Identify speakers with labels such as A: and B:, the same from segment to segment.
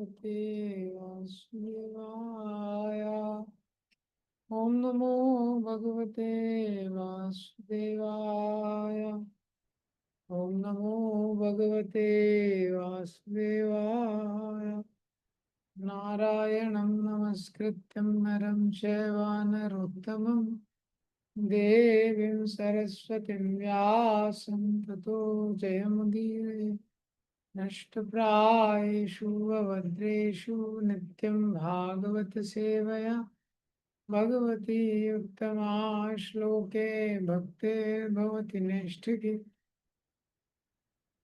A: भगवते वासुदेवाय। ओम नमो भगवते वासुदेवाय। ओम नमो भगवते वासुदेवाय। नारायणं नमस्कृत्यं नरं चैव नरोत्तमं देवीं सरस्वतीं व्यासं ततो जयमुदीरये। नष्टप्रायेषु भद्रेषु नित्यं भागवत सेवया भगवती उत्तमा श्लोके भक्तिर्भवति नैष्ठिकी।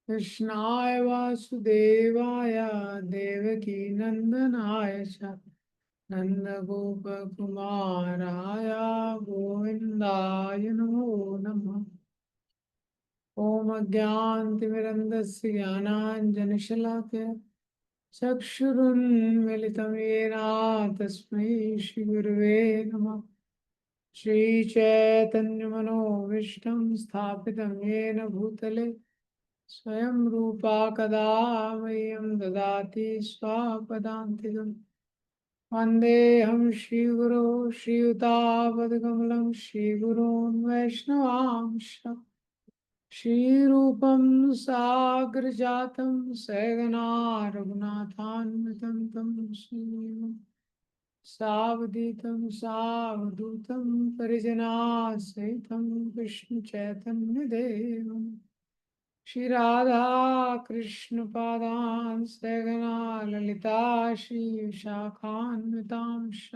A: कृष्णाय वासुदेवाय देवकी नंदनाय च नन्दगोपकुमाराय गोविन्दाय नमो नमः। ॐ अज्ञानतिमिरन्धस्य ज्ञानाञ्जनशलाकया चक्षुरुन्मिलितं येन तस्मै श्रीगुरुवे नमः। श्रीचैतन्यमनोभीष्टं स्थापितं येन भूतले स्वयं रूपा कदा मह्यं ददाति स्वापदान्तिकम्। वन्देऽहं श्रीगुरो श्रीयुतापदकमलं श्रीगुरून् वैष्णवांश श्रीरूपं साग्रजातं सहगना रघुनाथान्वितं तं श्रीं सावधूतं सावधूतं परिजनासहितं कृष्णचैतन्यदेवम् श्री राधा कृष्ण पादान सहगना ललिता श्री विशाखान्वितांश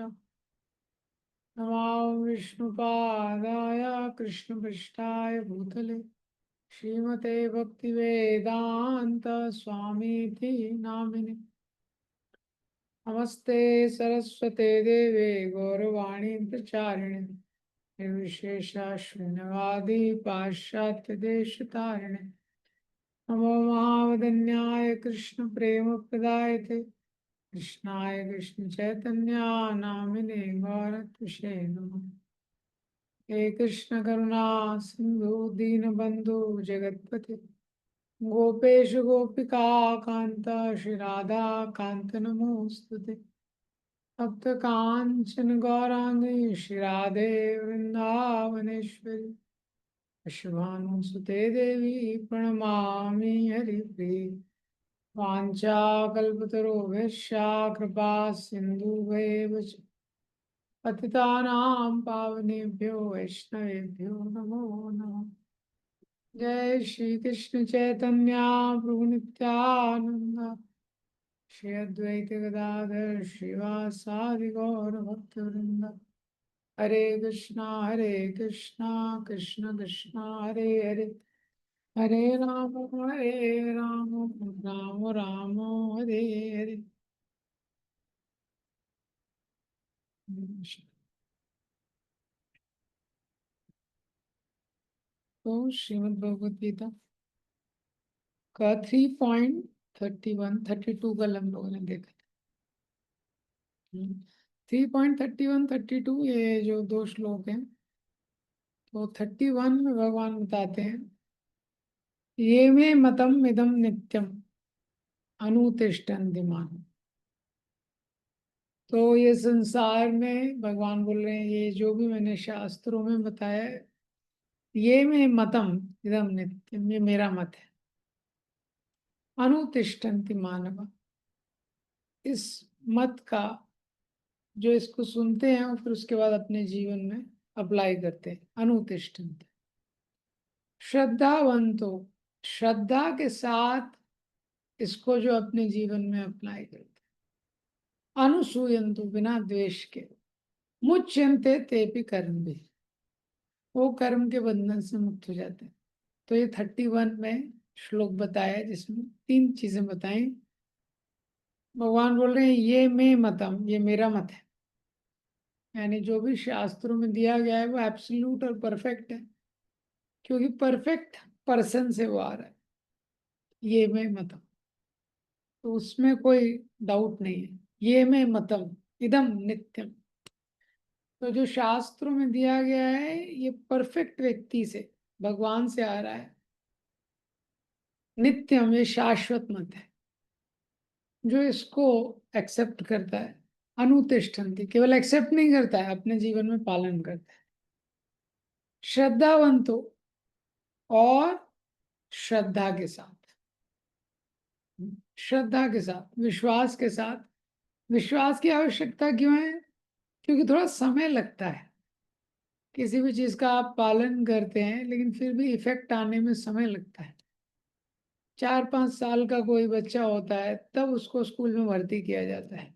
A: नमामि विष्णुपादाय कृष्ण पृष्ठाय भूतले श्रीमते भक्तिवेदांत स्वामीति नामिने। नमस्ते सरस्वते देवे गौरवाणी प्रचारिणे निर्विशेषा शून्यवादी पाश्चात्य देश तारिणे। नमो महावदन्याय कृष्ण प्रेम प्रदायते कृष्णाय कृष्ण चैतन्य नामिने गौरत्विषे नमः। हे कृष्ण करुणा सिंधु दीनबंधु जगतपते गोपेश गोपिका कांत श्री राधा कांत नमोस्तुते। तप्त कांचन गौरांगी श्री राधे वृंदावनेश्वरी शुभानुसुते देवी प्रणमामि हरिप्रिये। वाञ्छाकल्पतरुभ्यश्च कृपा सिन्धुभ्येव च पतितानां पावनेभ्यो वैष्णवेभ्यो नमो नमः। जय श्री कृष्ण चैतन्य प्रभु नित्यानंद श्री अद्वैत गदाधर श्रीवासादि गौर भक्तवृंद। हरे कृष्णा कृष्ण कृष्णा हरे हरे हरे राम राम राम हरे हरे। तो श्रीमद् भगवद गीता का 3.31 32 कल हम लोगों ने देखा था। 3.31 32 ये जो दो श्लोक हैं, तो 31 में भगवान बताते हैं ये मे मतम इदम नित्यम अनुतिष्ठन्ति मानव। तो ये संसार में भगवान बोल रहे हैं ये जो भी मैंने शास्त्रों में बताया है, ये मे मतम इदम नित्यम, ये मेरा मत है। अनुतिष्ठन्ति मानव, इस मत का जो इसको सुनते हैं और फिर उसके बाद अपने जीवन में अप्लाई करते हैं। अनुतिष्ठन्ति श्रद्धावंतो, श्रद्धा के साथ इसको जो अपने जीवन में अप्लाई करते हैं। अनुसूयंतु, बिना द्वेष के। मुच्यन्ते तेपि कर्म भी, वो कर्म के बंधन से मुक्त हो जाते हैं। तो ये 31 में श्लोक बताया जिसमें 3 चीजें बताई। भगवान बोल रहे हैं ये मैं मतम, ये मेरा मत है। यानी जो भी शास्त्रों में दिया गया है वो एब्सोल्यूट और परफेक्ट है, क्योंकि परफेक्ट पर्सन से वो आ रहा है। ये मैं मतम, तो उसमें कोई डाउट नहीं है। ये मैं मतम इदम नित्यम, तो जो शास्त्रों में दिया गया है ये परफेक्ट व्यक्ति से, भगवान से आ रहा है। नित्यम, ये शाश्वत मत है। जो इसको एक्सेप्ट करता है, अनुतिष्ठन्ति, केवल एक्सेप्ट नहीं करता है, अपने जीवन में पालन करता है। श्रद्धावंतो, और श्रद्धा के साथ, श्रद्धा के साथ, विश्वास के साथ। विश्वास की आवश्यकता क्यों है? क्योंकि थोड़ा समय लगता है। किसी भी चीज का आप पालन करते हैं लेकिन फिर भी इफेक्ट आने में समय लगता है। 4-5 साल का कोई बच्चा होता है तब उसको स्कूल में भर्ती किया जाता है,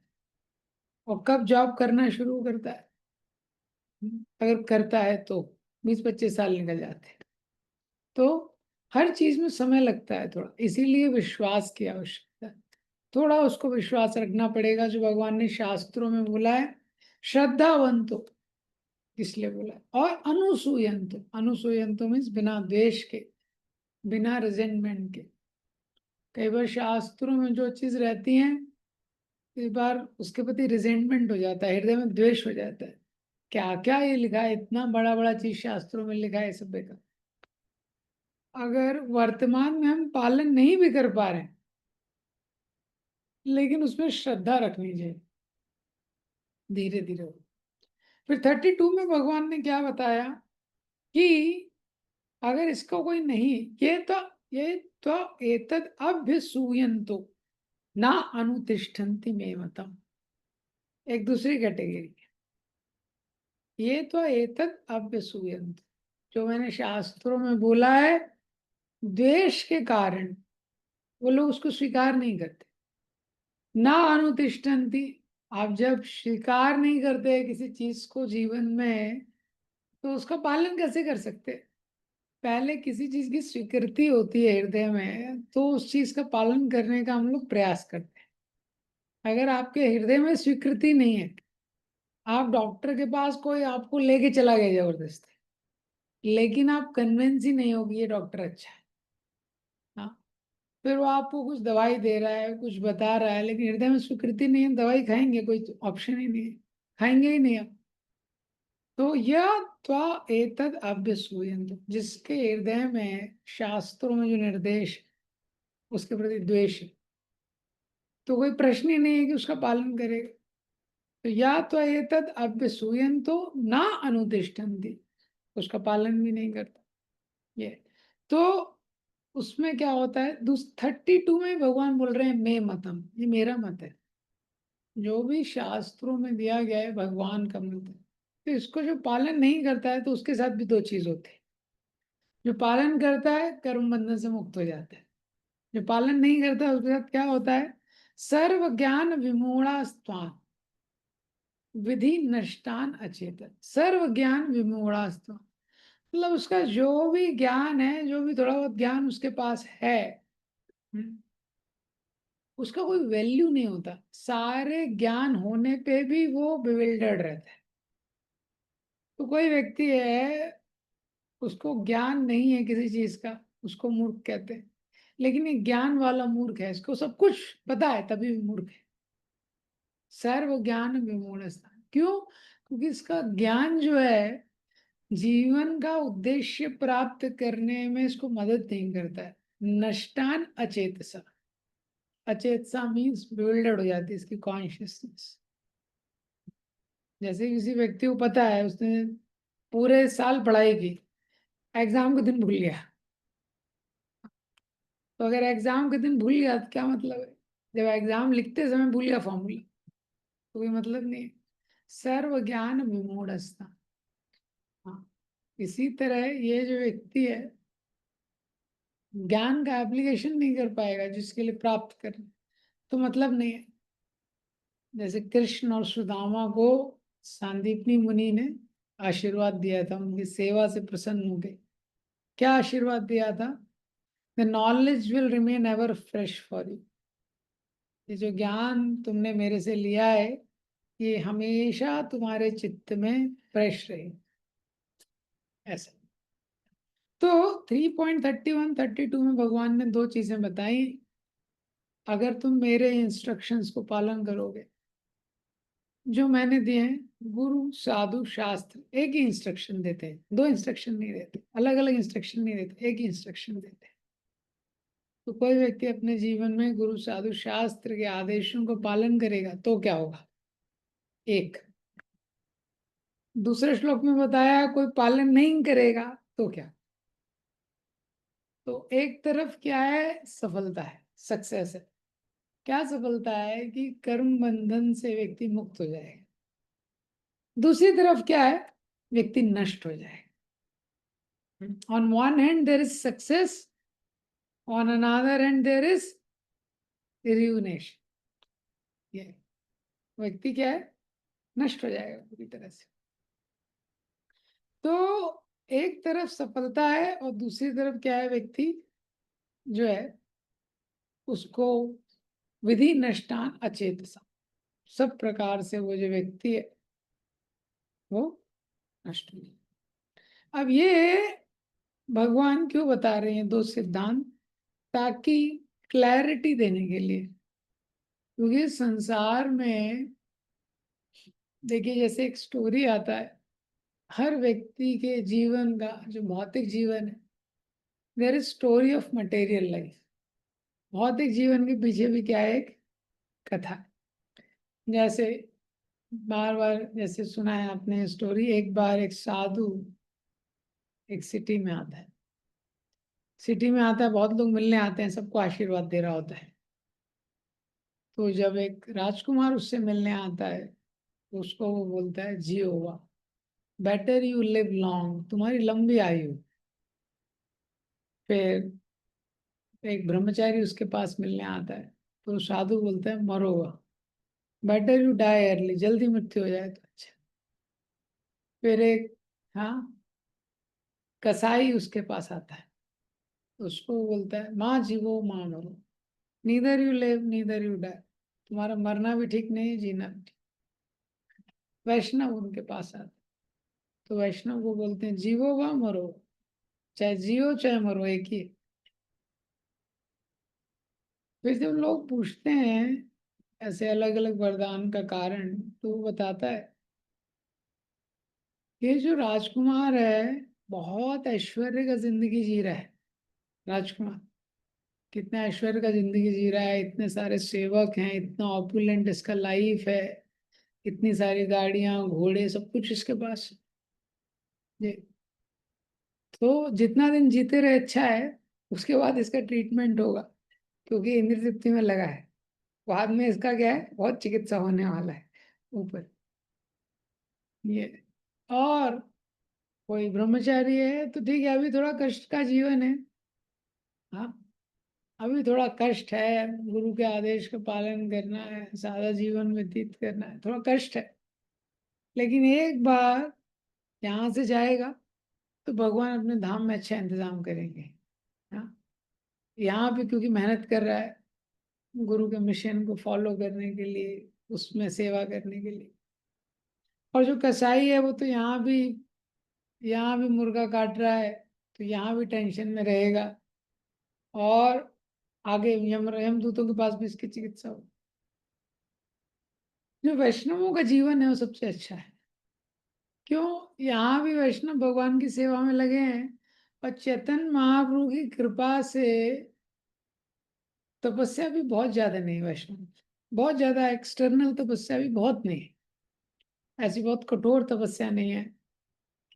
A: और कब जॉब करना शुरू करता है, अगर करता है तो 20-25 साल निकल जाते हैं। तो हर चीज में समय लगता है थोड़ा, इसीलिए विश्वास की आवश्यकता है। थोड़ा उसको विश्वास रखना पड़ेगा जो भगवान ने शास्त्रों में बोला है। श्रद्धावंतो इसलिए बोला है, और अनुसूयंतो, अनुसूयंतो मीन्स बिना द्वेष के, बिना रिजेंटमेंट के। कई बार शास्त्रों में जो चीज रहती है, कई बार उसके प्रति रिजेंटमेंट हो जाता है, हृदय में द्वेष हो जाता है। क्या क्या ये लिखा है, इतना बड़ा बड़ा चीज शास्त्रों में लिखा है सब बेकार। अगर वर्तमान में हम पालन नहीं भी कर पा रहे हैं, लेकिन उसमें श्रद्धा रखनी चाहिए, धीरे धीरे हो। फिर 32 में भगवान ने क्या बताया कि अगर इसको कोई नहीं, ये तो एतद अभ्यसूयन्तो ना अनुतिष्ठन्ति मे मतम, एक दूसरी कैटेगरी। ये तो एतद अभ्यसूयन्तो, जो मैंने शास्त्रों में बोला है, द्वेष के कारण वो लोग उसको स्वीकार नहीं करते। ना अनुतिष्ठन्ति, आप जब स्वीकार नहीं करते किसी चीज को जीवन में, तो उसका पालन कैसे कर सकते? पहले किसी चीज की स्वीकृति होती है हृदय में, तो उस चीज का पालन करने का हम लोग प्रयास करते हैं। अगर आपके हृदय में स्वीकृति नहीं है, आप डॉक्टर के पास कोई आपको लेके चला गया जबरदस्ती, लेकिन आप कन्विंस ही नहीं होगी ये डॉक्टर अच्छा है, हाँ, फिर वो आपको कुछ दवाई दे रहा है, कुछ बता रहा है, लेकिन हृदय में स्वीकृति नहीं है, दवाई खाएंगे, कोई ऑप्शन ही नहीं है, खाएंगे ही नहीं आप। तो यह त्वा एतद अभ्यसूयन्त, जिसके हृदय में शास्त्रों में जो निर्देश, उसके प्रति द्वेष है, तो कोई प्रश्न ही नहीं है कि उसका पालन करेगा। तो या तो एतद अभ्यसूयन्तो ना अनुतिष्ठन्ति, उसका पालन भी नहीं करता ये। तो उसमें क्या होता है, 32 में भगवान बोल रहे हैं मैं मतम, ये मेरा मत है, जो भी शास्त्रों में दिया गया है भगवान का मत है। तो इसको जो पालन नहीं करता है, तो उसके साथ भी दो चीज होती है। जो पालन करता है कर्म बंधन से मुक्त हो जाता है, जो पालन नहीं करता उसके साथ क्या होता है, सर्व ज्ञान विमूढ़ा स्वान, विधि नष्टान अचेतन, सर्व ज्ञान विमूढ़ा स्वान। मतलब उसका जो भी ज्ञान है, जो भी थोड़ा बहुत ज्ञान उसके पास है, हम्म, उसका कोई वैल्यू नहीं होता। सारे ज्ञान होने पे भी वो बिविल्डर्ड रहता है। तो कोई व्यक्ति है, उसको ज्ञान नहीं है किसी चीज का, उसको मूर्ख कहते हैं। लेकिन ये ज्ञान वाला मूर्ख है, इसको सब कुछ पता है तभी भी मूर्ख है। सर्व ज्ञान विमूढ़ स्थान, क्यों? क्योंकि इसका ज्ञान जो है जीवन का उद्देश्य प्राप्त करने में इसको मदद नहीं करता है। नष्टान अचेतसा, अचेतसा मीन्स बिल्डर हो जाती है इसकी कॉन्शियसनेस। जैसे किसी व्यक्ति को पता है उसने पूरे साल पढ़ाई की, एग्जाम के दिन भूल गया, तो अगर एग्जाम के दिन भूल गया तो क्या मतलब है? जब एग्जाम लिखते समय भूल गया फॉर्मूला, तो कोई मतलब नहीं है। सर्व ज्ञान विमूढ़ता, हाँ, इसी तरह ये जो व्यक्ति है ज्ञान का एप्लीकेशन नहीं कर पाएगा जिसके लिए प्राप्त कर, तो मतलब नहीं है। जैसे कृष्ण और सुदामा को सांदीपनी मुनि ने आशीर्वाद दिया था, उनकी सेवा से प्रसन्न हो गए। क्या आशीर्वाद दिया था? The knowledge will remain ever fresh for you, ये जो ज्ञान तुमने मेरे से लिया है, ये हमेशा तुम्हारे चित्त में फ्रेश रहे, ऐसा। तो 3.31-32 में भगवान ने दो चीजें बताई। अगर तुम मेरे इंस्ट्रक्शंस को पालन करोगे जो मैंने दिए हैं, गुरु साधु शास्त्र एक ही इंस्ट्रक्शन देते हैं, दो इंस्ट्रक्शन नहीं देते, अलग अलग इंस्ट्रक्शन नहीं देते, एक ही इंस्ट्रक्शन देते हैं। तो कोई व्यक्ति अपने जीवन में गुरु साधु शास्त्र के आदेशों को पालन करेगा तो क्या होगा? एक। दूसरे श्लोक में बताया कोई पालन नहीं करेगा तो क्या? तो एक तरफ क्या है? सफलता है, सक्सेस है। क्या सफलता है? कि कर्म बंधन से व्यक्ति मुक्त हो जाएगा। दूसरी तरफ क्या है? व्यक्ति नष्ट हो जाएगा। On one hand there is success, on another hand there is renunciation. ये व्यक्ति क्या है? नष्ट हो जाएगा पूरी तरह से। तो एक तरफ सफलता है और दूसरी तरफ क्या है? व्यक्ति जो है उसको विधि नष्टान अचेतसा, सब प्रकार से वो जो व्यक्ति है वो नष्ट हो जाए। अब ये भगवान क्यों बता रहे हैं दो सिद्धांत? ताकि क्लैरिटी देने के लिए। क्योंकि संसार में देखिए जैसे एक स्टोरी आता है, हर व्यक्ति के जीवन का जो भौतिक जीवन है, there is story of material life. भौतिक जीवन के पीछे भी क्या है? एक कथा है। जैसे बार बार जैसे सुना है आपने स्टोरी, एक बार एक साधु एक सिटी में आता है। सिटी में आता है, बहुत लोग मिलने आते हैं, सबको आशीर्वाद दे रहा होता है। तो जब एक राजकुमार उससे मिलने आता है तो उसको वो बोलता है, जियो हुआ, बेटर यू लिव लॉन्ग, तुम्हारी लंबी आयु। फिर एक ब्रह्मचारी उसके पास मिलने आता है तो साधु बोलता है, मरोगा, बेटर यू डाई अर्ली, जल्दी मृत्यु हो जाए तो अच्छा। फिर एक, हाँ, कसाई उसके पास आता है, उसको बोलता है, माँ जीवो माँ मरो, neither you live neither you die, तुम्हारा मरना भी ठीक नहीं, जीना भी ठीक। वैष्णव उनके पास आता है तो वैष्णव को बोलते हैं, जीवो व मरो, चाहे जियो चाहे मरो एक ही है। फिर जब लोग पूछते हैं ऐसे अलग अलग वरदान का कारण, तो वो बताता है, ये जो राजकुमार है बहुत ऐश्वर्य का जिंदगी जी रहा है। राजकुमार कितना ऐश्वर्य का जिंदगी जी रहा है, इतने सारे सेवक हैं, इतना ऑपुलेंट इसका लाइफ है, इतनी सारी गाड़ियां घोड़े सब कुछ इसके पास है। तो जितना दिन जीते रहे अच्छा है, उसके बाद इसका ट्रीटमेंट होगा, क्योंकि इंद्र तृप्ति में लगा है। बाद में इसका क्या है? बहुत चिकित्सा होने वाला है ऊपर ये। और कोई ब्रह्मचारी है तो ठीक है, अभी थोड़ा कष्ट का जीवन है। हाँ, अभी थोड़ा कष्ट है, गुरु के आदेश का पालन करना है, सादा जीवन व्यतीत करना है, थोड़ा कष्ट है। लेकिन एक बार यहाँ से जाएगा तो भगवान अपने धाम में अच्छा इंतजाम करेंगे। हाँ, यहाँ पे क्योंकि मेहनत कर रहा है गुरु के मिशन को फॉलो करने के लिए, उसमें सेवा करने के लिए। और जो कसाई है वो तो यहाँ भी मुर्गा काट रहा है, तो यहाँ भी टेंशन में रहेगा। और आगे यमदूतों के पास भी इसकी चिकित्सा हो। जो वैष्णवों का जीवन है वो सबसे अच्छा है। क्यों? यहाँ भी वैष्णव भगवान की सेवा में लगे हैं, और चैतन्य महाप्रभु की कृपा से तपस्या भी बहुत ज्यादा नहीं, वैष्णव बहुत ज्यादा एक्सटर्नल तपस्या भी बहुत नहीं, ऐसी बहुत कठोर तपस्या नहीं है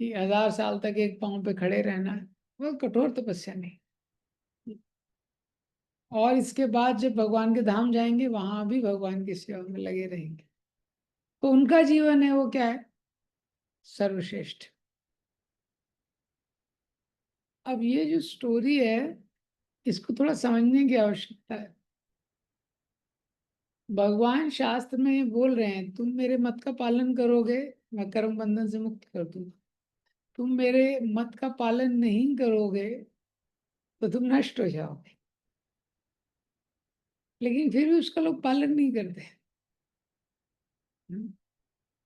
A: कि 1000 साल तक एक पांव पे खड़े रहना है, बहुत कठोर तपस्या नहीं। और इसके बाद जब भगवान के धाम जाएंगे वहां भी भगवान की सेवा में लगे रहेंगे। तो उनका जीवन है वो क्या है? सर्वश्रेष्ठ। अब ये जो स्टोरी है इसको थोड़ा समझने की आवश्यकता है। भगवान शास्त्र में ये बोल रहे हैं, तुम मेरे मत का पालन करोगे, मैं कर्म बंधन से मुक्त कर दूंगा। तुम मेरे मत का पालन नहीं करोगे तो तुम नष्ट हो जाओगे। लेकिन फिर भी उसका लोग पालन नहीं करते। हम्म।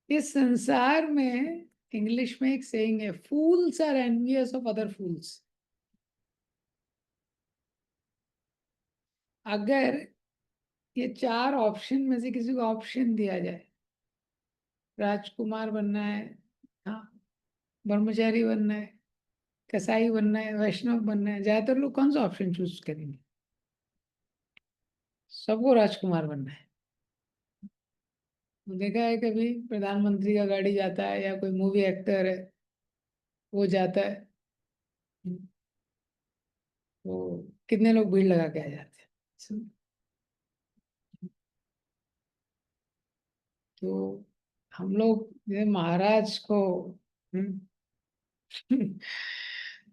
A: इस संसार में इंग्लिश में एक सेइंग है, फूल्स आर एनवियस ऑफ अदर फूल्स। अगर ये चार ऑप्शन में से किसी को ऑप्शन दिया जाए, राजकुमार बनना है, हाँ, ब्रह्मचारी बनना है, कसाई बनना है, वैष्णव बनना है, ज्यादातर लोग कौन सा ऑप्शन चूज करेंगे? सबको राजकुमार बनना है। देखा है कभी प्रधानमंत्री का गाड़ी जाता है या कोई मूवी एक्टर है वो जाता है, तो कितने लोग भीड़ लगा के आ जाते हैं। तो हम लोग जैसे महाराज को, हम्म,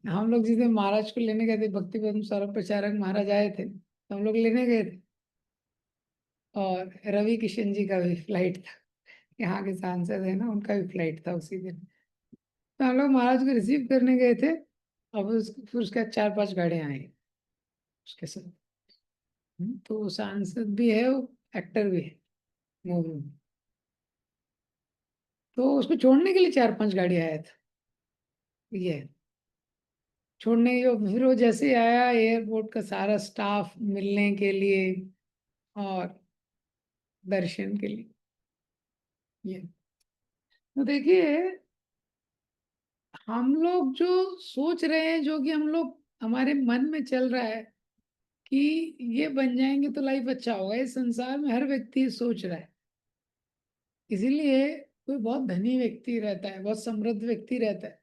A: हम लोग जिसे महाराज को लेने गए थे, भक्ति पद्म स्वरूप प्रचारक महाराज आए थे, तो हम लोग लेने गए थे। और रवि किशन जी का भी फ्लाइट था, यहाँ के सांसद है ना, उनका भी फ्लाइट था उसी दिन। तो हम लोग महाराज को रिसीव करने गए थे। अब फिर उसके बाद 4-5 गाड़ियां आई उसके साथ। तो वो सांसद भी है, वो एक्टर भी है मूवी में। तो उसको छोड़ने के लिए 4-5 गाड़ी आया था ये, छोड़ने फिर वो जैसे ही आया एयरपोर्ट का सारा स्टाफ मिलने के लिए और दर्शन के लिए। ये तो देखिए, हम लोग जो सोच रहे हैं, जो कि हम लोग हमारे मन में चल रहा है कि ये बन जाएंगे तो लाइफ अच्छा होगा, इस संसार में हर व्यक्ति ये सोच रहा है। इसीलिए कोई बहुत धनी व्यक्ति रहता है, बहुत समृद्ध व्यक्ति रहता है,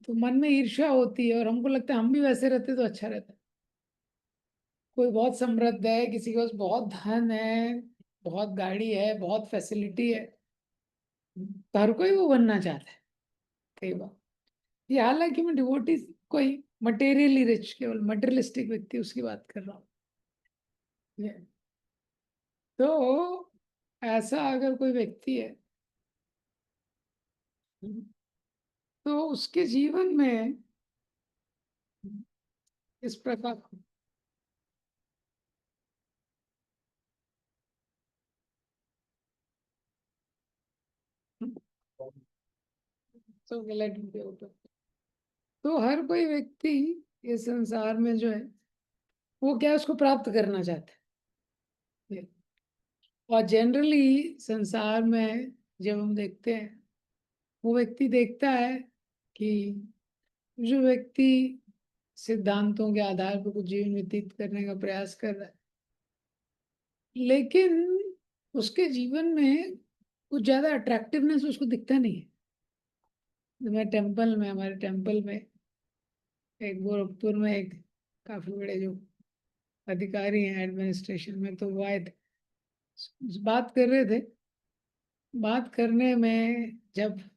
A: तो मन में ईर्ष्या होती है और हमको लगता है हम भी वैसे रहते तो अच्छा रहता। कोई बहुत समृद्ध है, किसी के पास बहुत धन है, बहुत गाड़ी है, बहुत फैसिलिटी है, तो हर कोई वो बनना चाहता है कई बार। ये हालांकि मैं डिवोटी, कोई मटेरियली रिच, केवल मटेरियलिस्टिक व्यक्ति उसकी बात कर रहा हूँ। ये- तो ऐसा अगर कोई व्यक्ति है, तो उसके जीवन में इस प्रकार, तो let me be open। तो हर कोई व्यक्ति इस संसार में जो है वो क्या है, उसको प्राप्त करना चाहता है। और जनरली संसार में जब हम देखते हैं, वो व्यक्ति देखता है कि जो व्यक्ति सिद्धांतों के आधार पर कुछ जीवन व्यतीत करने का प्रयास कर रहा है, लेकिन उसके जीवन में कुछ ज्यादा अट्रैक्टिवनेस उसको दिखता नहीं है। मैं टेम्पल में, हमारे टेम्पल में एक गोरखपुर में एक काफी बड़े जो अधिकारी हैं एडमिनिस्ट्रेशन में, तो वो आए थे, बात कर रहे थे। बात करने में जब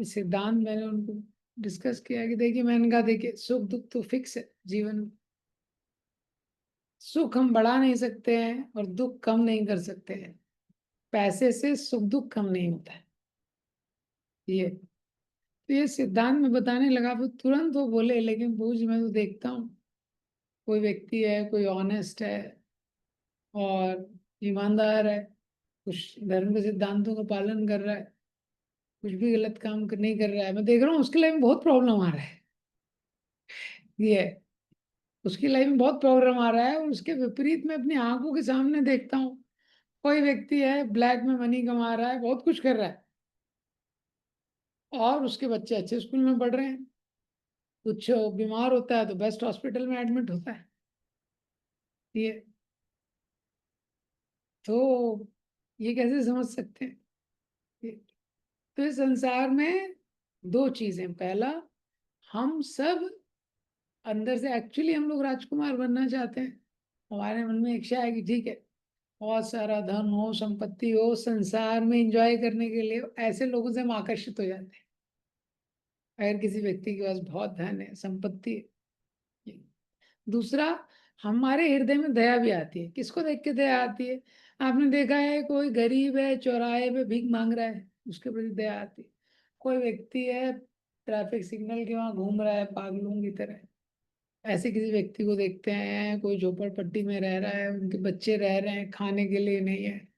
A: सिद्धांत मैंने उनको डिस्कस किया कि देखिए, मैंने कहा देखिए, सुख दुख तो फिक्स है जीवन में। सुख हम बढ़ा नहीं सकते हैं और दुख कम नहीं कर सकते हैं। पैसे से सुख दुख कम नहीं होता है। ये तो ये सिद्धांत में बताने लगा, फिर तुरंत वो बोले, लेकिन पूछ, मैं तो देखता हूँ कोई व्यक्ति है, कोई ऑनेस्ट है और ईमानदार है, कुछ धर्म के सिद्धांतों का पालन कर रहा है, कुछ भी गलत काम नहीं कर रहा है, मैं देख रहा हूँ उसके लाइफ में बहुत प्रॉब्लम आ रहा है। ये उसकी लाइफ में बहुत प्रॉब्लम आ रहा है, और उसके विपरीत मैं अपनी आंखों के सामने देखता हूँ कोई व्यक्ति है, ब्लैक में मनी कमा रहा है, बहुत कुछ कर रहा है, और उसके बच्चे अच्छे स्कूल में पढ़ रहे हैं। कुछ बीमार होता है तो बेस्ट हॉस्पिटल में एडमिट होता है। ये तो ये कैसे समझ सकते हैं? ये, तो इस संसार में दो चीजें, पहला, हम सब अंदर से एक्चुअली हम लोग राजकुमार बनना चाहते हैं। हमारे मन में इच्छा है कि ठीक है, बहुत सारा धन हो, संपत्ति हो, संसार में एंजॉय करने के लिए ऐसे लोगों से हम आकर्षित हो जाते हैं। अगर किसी व्यक्ति के पास बहुत धन है, संपत्ति है। दूसरा, हमारे हृदय में दया भी आती है। किसको देख के दया आती है? आपने देखा है कोई गरीब है, चौराहे पे भीख मांग रहा है, उसके प्रति दया आती है। कोई व्यक्ति है ट्रैफिक सिग्नल के वहां घूम रहा है पागलों की तरह, ऐसे किसी व्यक्ति को देखते हैं। कोई झोपड़पट्टी में रह रहा है, उनके बच्चे रह रहे हैं, खाने के लिए नहीं है,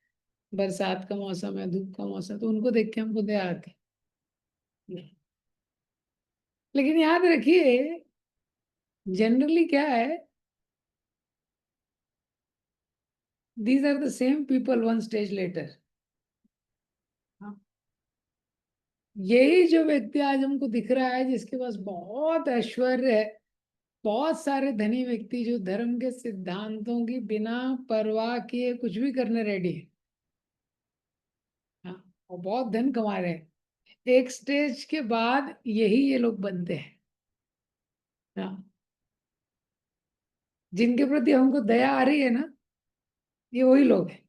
A: बरसात का मौसम है, धूप का मौसम, तो उनको देख के हमको दया आती है। लेकिन याद रखिए, जनरली क्या है, these are the same people one stage later. यही जो व्यक्ति आज हमको दिख रहा है, जिसके पास बहुत ऐश्वर्य है, बहुत सारे धनी व्यक्ति जो धर्म के सिद्धांतों की बिना परवाह किए कुछ भी करने रेडी है। हाँ, और बहुत धन कमा रहे हैं। एक स्टेज के बाद यही ये लोग बनते हैं। हाँ, जिनके प्रति हमको दया आ रही है ना, ये वही लोग हैं।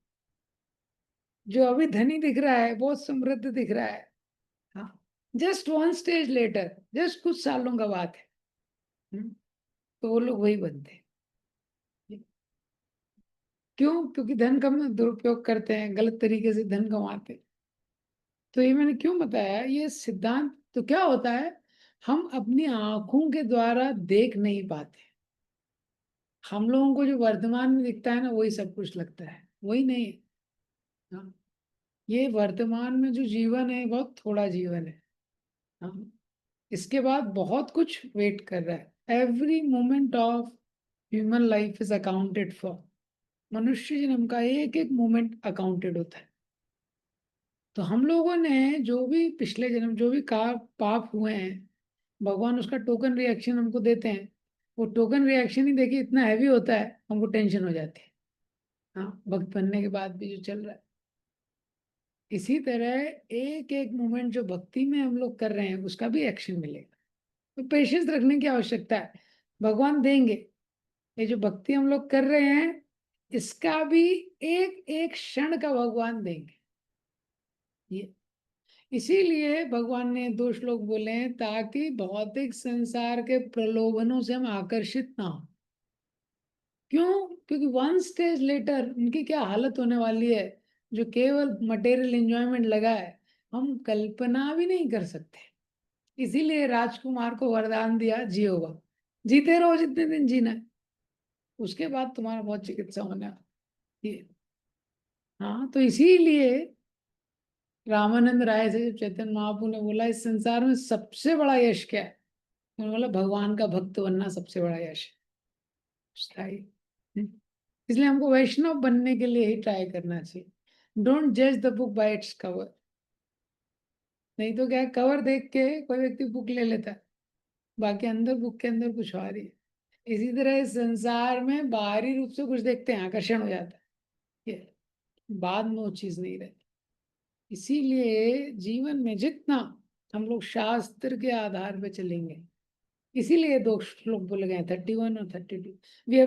A: जो अभी धनी दिख रहा है, बहुत समृद्ध दिख रहा है, हाँ, just one stage later, just कुछ सालों का बात है। हम्म, तो वो लोग वही बनते हैं। क्यों? क्योंकि धन का हम दुरुपयोग करते हैं, गलत तरीके से धन कमाते हैं। तो ये मैंने क्यों बताया, ये सिद्धांत तो क्या होता है, हम अपनी आंखों के द्वारा देख नहीं पाते। हम लोगों को जो वर्तमान में दिखता है ना, वही सब कुछ लगता है, वही नहीं है। हाँ, ये वर्तमान में जो जीवन है, बहुत थोड़ा जीवन है। हाँ, इसके बाद बहुत कुछ वेट कर रहा है। Every moment of human life is accounted for. मनुष्य जन्म का एक एक मोमेंट अकाउंटेड होता है। तो हम लोगों ने जो भी पिछले जन्म जो भी का पाप हुए हैं, भगवान उसका टोकन रिएक्शन हमको देते हैं। वो टोकन रिएक्शन ही देखिए इतना हैवी होता है, हमको टेंशन हो जाती है। हाँ, भक्त बनने के बाद भी जो चल रहा है। इसी तरह एक एक मोमेंट जो भक्ति में हम लोग कर रहे हैं, उसका भी एक्शन मिलेगा। तो पेशेंस रखने की आवश्यकता है, भगवान देंगे। ये जो भक्ति हम लोग कर रहे हैं, इसका भी एक एक क्षण का भगवान देंगे। ये इसीलिए भगवान ने दो श्लोक बोले हैं, ताकि भौतिक संसार के प्रलोभनों से हम आकर्षित ना हो। क्यों? क्योंकि वन स्टेज लेटर उनकी क्या हालत होने वाली है। जो केवल मटेरियल एंजॉयमेंट लगा है, हम कल्पना भी नहीं कर सकते। इसीलिए राजकुमार को वरदान दिया, जियोगा, जीते रहो जितने दिन जीना है, उसके बाद तुम्हारा बहुत चिकित्सा होना है। ये हाँ, तो इसीलिए रामानंद राय से जब चैतन्य महाप्रभु ने बोला इस संसार में सबसे बड़ा यश क्या है, उन्होंने बोला भगवान का भक्त बनना सबसे बड़ा यश है। स्थायी। हम्म। इसलिए हमको वैष्णव बनने के लिए ही ट्राई करना चाहिए। डोंट जज the book by its cover. नहीं तो क्या है, कवर देख के कोई व्यक्ति बुक ले लेता है, बाकी अंदर बुक के अंदर कुछ और ही है। इसी तरह इस संसार में बाहरी रूप से कुछ देखते हैं, आकर्षण हो जाता है, ये बाद में वो चीज नहीं रहती। इसीलिए जीवन में जितना हम लोग शास्त्र के आधार पे चलेंगे, इसीलिए दो श्लोक बोले गए 31 और 32। We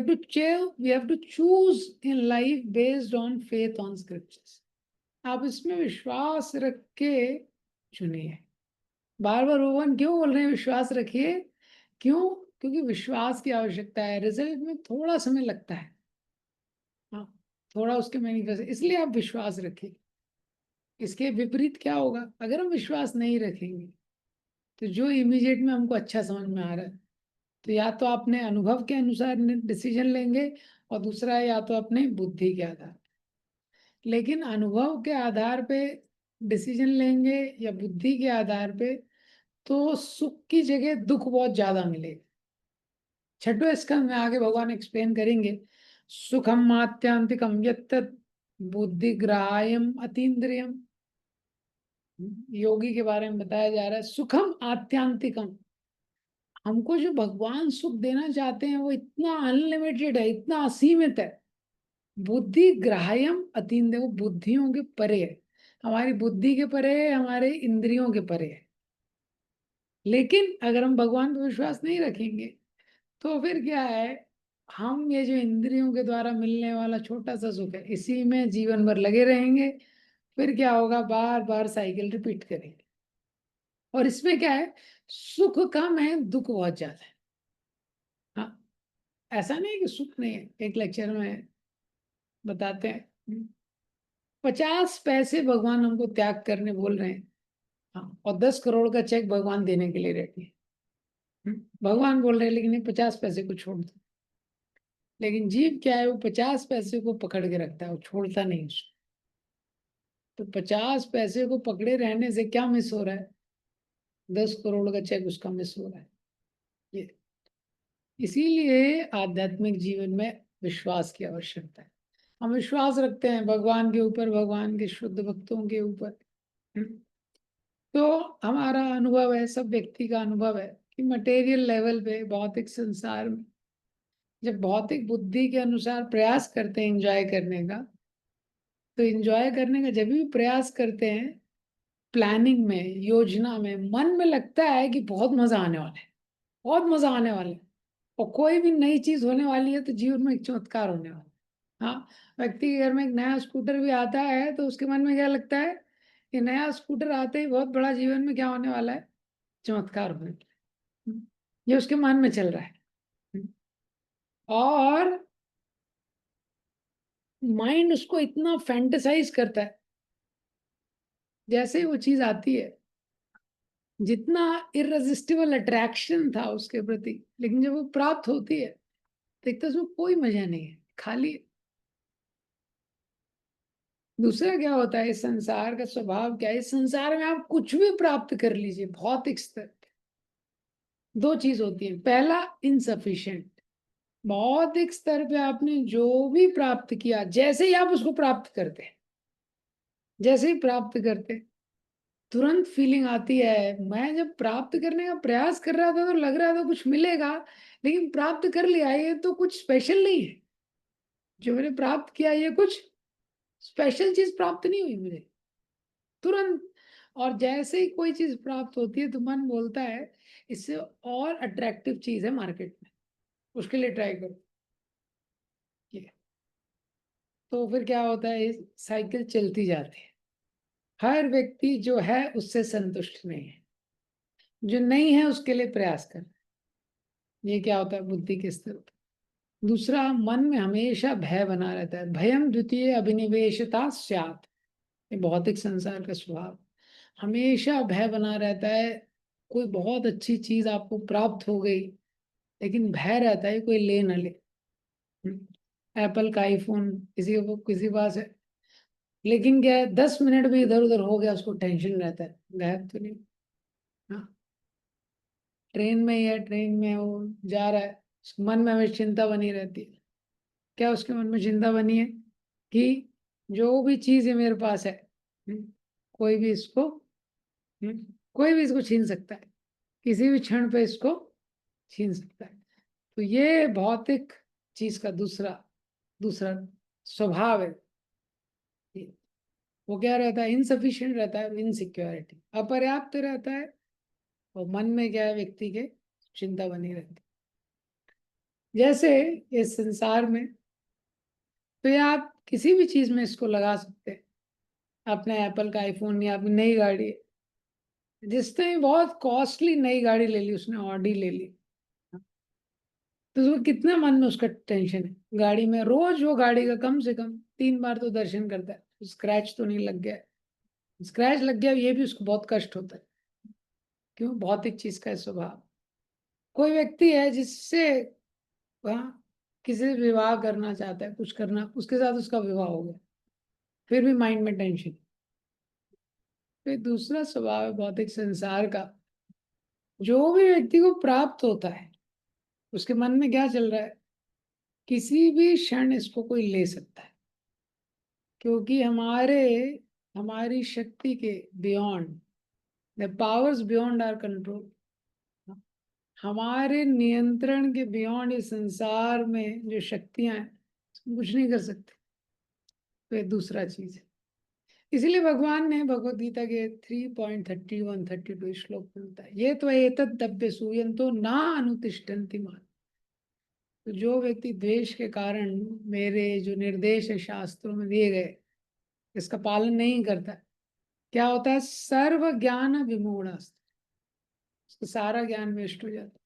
A: have to choose in life based on faith on scriptures. आप इसमें विश्वास रख के चुनिए। बार बार भगवान क्यों बोल रहे हैं विश्वास रखिए? क्यों? क्योंकि विश्वास की आवश्यकता है, रिजल्ट में थोड़ा समय लगता है। हाँ, थोड़ा उसके मैनिफेस्ट, इसलिए आप विश्वास रखिए। इसके विपरीत क्या होगा, अगर हम विश्वास नहीं रखेंगे, तो जो इमीडिएट में हमको अच्छा समझ में आ रहा है, तो या तो अपने अनुभव के अनुसार डिसीजन लेंगे, और दूसरा या तो अपने बुद्धि के आधार। लेकिन अनुभव के आधार पे डिसीजन लेंगे या बुद्धि के आधार पे, तो सुख की जगह दुख बहुत ज्यादा मिलेगा। छठवें स्कंद में आगे भगवान एक्सप्लेन करेंगे, सुखम आत्यंतिकम यत्तत् बुद्धिग्राह्यम अतीन्द्रियम। योगी के बारे में बताया जा रहा है, सुखम आत्यंतिकम। हमको जो भगवान सुख देना चाहते हैं, वो इतना अनलिमिटेड है, इतना असीमित है। बुद्धि ग्राह्यम अतीन्द्रिय, वो बुद्धियों के परे है, हमारी बुद्धि के परे है, हमारे इंद्रियों के परे है। लेकिन अगर हम भगवान पर विश्वास नहीं रखेंगे, तो फिर क्या है, हम ये जो इंद्रियों के द्वारा मिलने वाला छोटा सा सुख है, इसी में जीवन भर लगे रहेंगे। फिर क्या होगा, बार बार साइकिल रिपीट करेंगे। और इसमें क्या है, सुख कम है, दुख बहुत ज्यादा है। हाँ, ऐसा नहीं कि सुख नहीं है। एक लेक्चर में बताते हैं, 50 पैसे भगवान हमको त्याग करने बोल रहे हैं। हाँ, और 10 करोड़ का चेक भगवान देने के लिए रेडी है। भगवान बोल रहे हैं लेकिन ये 50 पैसे को छोड़ दो। लेकिन जीव क्या है, वो 50 पैसे को पकड़ के रखता है, वो छोड़ता नहीं उसको। तो 50 पैसे को पकड़े रहने से क्या मिस हो रहा है, 10 करोड़ का चेक उसका मिस हो रहा है। ये इसीलिए आध्यात्मिक जीवन में विश्वास की आवश्यकता है। हम विश्वास रखते हैं भगवान के ऊपर, भगवान के शुद्ध भक्तों के ऊपर। हम्म। तो हमारा अनुभव है, सब व्यक्ति का अनुभव है कि मटेरियल लेवल पे, भौतिक संसार में जब भौतिक बुद्धि के अनुसार प्रयास करते हैं एंजॉय करने का, तो एंजॉय करने का जब भी प्रयास करते हैं, प्लानिंग में, योजना में, मन में लगता है कि बहुत मजा आने वाला है, बहुत मजा आने वाला है, और कोई भी नई चीज होने वाली है, तो जीवन में एक चमत्कार होने वाला है। हाँ, व्यक्ति के घर में एक नया स्कूटर भी आता है तो उसके मन में क्या लगता है कि नया स्कूटर आते ही बहुत बड़ा जीवन में क्या होने वाला है, चमत्कार होने वाला है। ये उसके मन में चल रहा है। और माइंड उसको इतना फैंटेसाइज करता है, जैसे ही वो चीज आती है, जितना इररेजिस्टिबल अट्रैक्शन था उसके प्रति, लेकिन जब वो प्राप्त होती है, देखते उसमें कोई मजा नहीं है, खाली है। दूसरा क्या होता है, इस संसार का स्वभाव क्या है, इस संसार में आप कुछ भी प्राप्त कर लीजिए भौतिक स्तर पे, दो चीज होती है। पहला, इनसफिशिएंट। भौतिक स्तर पे आपने जो भी प्राप्त किया, जैसे ही आप उसको प्राप्त करते हैं, जैसे ही प्राप्त करते हैं, तुरंत फीलिंग आती है। मैं जब प्राप्त करने का प्रयास कर रहा था तो लग रहा था कुछ मिलेगा, लेकिन प्राप्त कर लिया, ये तो कुछ स्पेशल नहीं है जो मैंने प्राप्त किया, ये कुछ स्पेशल चीज प्राप्त नहीं हुई मुझे, तुरंत। और जैसे ही कोई चीज प्राप्त होती है तो मन बोलता है इससे और अट्रैक्टिव चीज है मार्केट में, उसके लिए ट्राई करो। ये तो फिर क्या होता है, साइकिल चलती जाती है। हर व्यक्ति जो है उससे संतुष्ट नहीं है, जो नहीं है उसके लिए प्रयास कर। ये क्या होता है, बुद्धि के स्तर पर। दूसरा, मन में हमेशा भय बना रहता है। भयम द्वितीय अभिनिवेशता स्यात्, ये भौतिक संसार का स्वभाव। हमेशा भय बना रहता है। कोई बहुत अच्छी चीज आपको प्राप्त हो गई, लेकिन भय रहता है कोई ले ना ले। एप्पल का आईफोन किसी को, किसी के पास है, लेकिन क्या है, 10 मिनट भी इधर उधर हो गया उसको टेंशन रहता है, गायब तो नहीं। हाँ, ट्रेन में ही है, ट्रेन में वो जा रहा है, उसके मन में हमेशा चिंता बनी रहती है। क्या उसके मन में चिंता बनी है कि जो भी चीज है मेरे पास है, हम्म, कोई भी इसको हम्म, कोई भी इसको छीन सकता है, किसी भी क्षण पे इसको छीन सकता है। तो ये भौतिक चीज का दूसरा दूसरा स्वभाव है। ये- वो क्या रहता है, इनसफिशिएंट रहता है, इनसिक्योरिटी, अपर्याप्त रहता है। और मन में क्या है, व्यक्ति के चिंता बनी रहती है। जैसे इस संसार में, तो ये आप किसी भी चीज में इसको लगा सकते हैं। अपने एप्पल का आईफोन या अपनी नई गाड़ी, जिसने बहुत कॉस्टली नई गाड़ी ले ली, उसने ऑडी ले ली, तो उसको कितना मन में उसका टेंशन है। गाड़ी में रोज वो गाड़ी का कम से कम 3 बार तो दर्शन करता है, स्क्रैच तो नहीं लग गया। स्क्रैच लग गया ये भी उसको बहुत कष्ट होता है। क्यों, भौतिक चीज का स्वभाव। कोई व्यक्ति है जिससे वहाँ किसी से विवाह करना चाहता है, कुछ करना, उसके साथ उसका विवाह हो गया, फिर भी माइंड में टेंशन। फिर दूसरा स्वभाव है भौतिक संसार का। जो भी व्यक्ति को प्राप्त होता है, उसके मन में क्या चल रहा है, किसी भी क्षण इसको कोई ले सकता है, क्योंकि हमारी शक्ति के beyond, the powers beyond our control, हमारे नियंत्रण के बियॉन्ड इस संसार में जो शक्तियां हैं, कुछ नहीं कर सकते। तो ये दूसरा चीज है। इसलिए भगवान ने भगवत गीता के 3.31-32 श्लोक में बताया, ये तो एतत् तप्य सूयंतो ना अनुतिष्ठन्ति मान। तो जो व्यक्ति द्वेष के कारण मेरे जो निर्देश है शास्त्रों में दिए गए, इसका पालन नहीं करता, क्या होता है, सर्व ज्ञान विमूढ़, उसका सारा ज्ञान वेस्ट हो जाता है।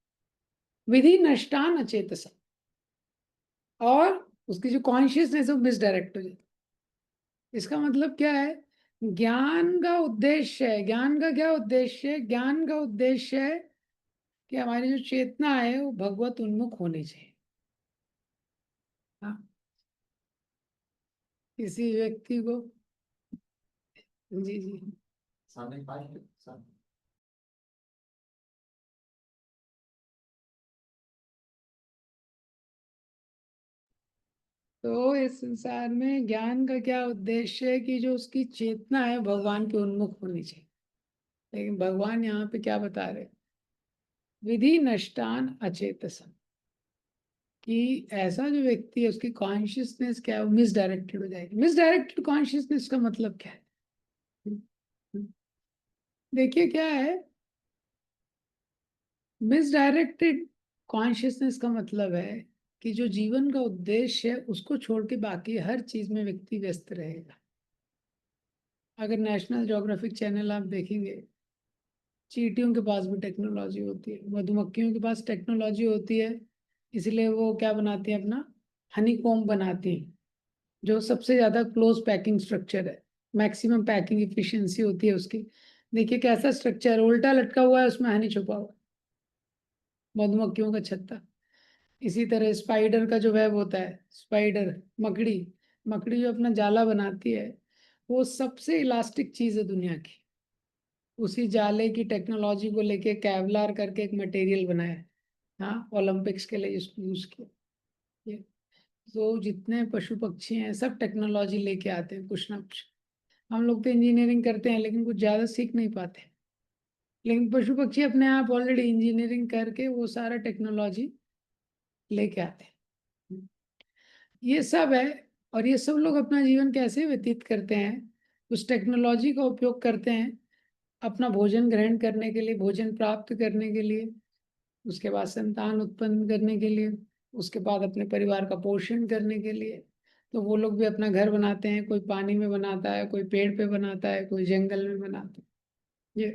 A: विधि नष्टान अचेतसा, और उसकी जो कॉन्शियसनेस है वो मिसडायरेक्ट हो जाती है। इसका मतलब क्या है, ज्ञान का उद्देश्य है, ज्ञान का क्या उद्देश्य है, ज्ञान का उद्देश्य है कि हमारी जो चेतना है वो भगवत उन्मुख होनी चाहिए। हाँ, किसी व्यक्ति को, जी जी,
B: सामने पाँच
A: तो इस संसार में ज्ञान का क्या उद्देश्य है कि जो उसकी चेतना है भगवान के उन्मुख होनी चाहिए। लेकिन भगवान यहाँ पे क्या बता रहे हैं, विधि नष्टान अचेतसम, कि ऐसा जो व्यक्ति है उसकी कॉन्शियसनेस क्या है, वो मिसडायरेक्टेड हो जाएगी। मिसडायरेक्टेड कॉन्शियसनेस का मतलब क्या है? देखिए क्या है, मिसडायरेक्टेड कॉन्शियसनेस का मतलब है कि जो जीवन का उद्देश्य है उसको छोड़ के बाकी हर चीज में व्यक्ति व्यस्त रहेगा। अगर नेशनल ज्योग्राफिक चैनल आप देखेंगे, चींटियों के पास भी टेक्नोलॉजी होती है, मधुमक्खियों के पास टेक्नोलॉजी होती है, इसलिए वो क्या बनाती है, अपना हनी कॉम्ब बनाती है, जो सबसे ज्यादा क्लोज पैकिंग स्ट्रक्चर है, मैक्सिमम पैकिंग इफिशिएंसी होती है उसकी। देखिए कैसा स्ट्रक्चर है, उल्टा लटका हुआ है, उसमें हनी छुपा हुआ है, मधुमक्खियों का छत्ता। इसी तरह स्पाइडर का जो वेब होता है, स्पाइडर, मकड़ी, मकड़ी जो अपना जाला बनाती है, वो सबसे इलास्टिक चीज है दुनिया की। उसी जाले की टेक्नोलॉजी को लेके कैवलार करके एक मटेरियल बनाया है, हाँ, ओलंपिक्स के लिए इसको यूज किया। ये तो जितने पशु पक्षी हैं सब टेक्नोलॉजी लेके आते हैं कुछ ना कुछ। हम लोग तो इंजीनियरिंग करते हैं लेकिन कुछ ज्यादा सीख नहीं पाते, लेकिन पशु पक्षी अपने आप ऑलरेडी इंजीनियरिंग करके वो सारा टेक्नोलॉजी लेके आते हैं। ये सब है। और ये सब लोग अपना जीवन कैसे व्यतीत करते हैं, उस टेक्नोलॉजी का उपयोग करते हैं अपना भोजन ग्रहण करने के लिए, भोजन प्राप्त करने के लिए, उसके बाद संतान उत्पन्न करने के लिए, उसके बाद अपने परिवार का पोषण करने के लिए। तो वो लोग भी अपना घर बनाते हैं, कोई पानी में बनाता है, कोई पेड़ पे बनाता है, कोई जंगल में बनाता है। ये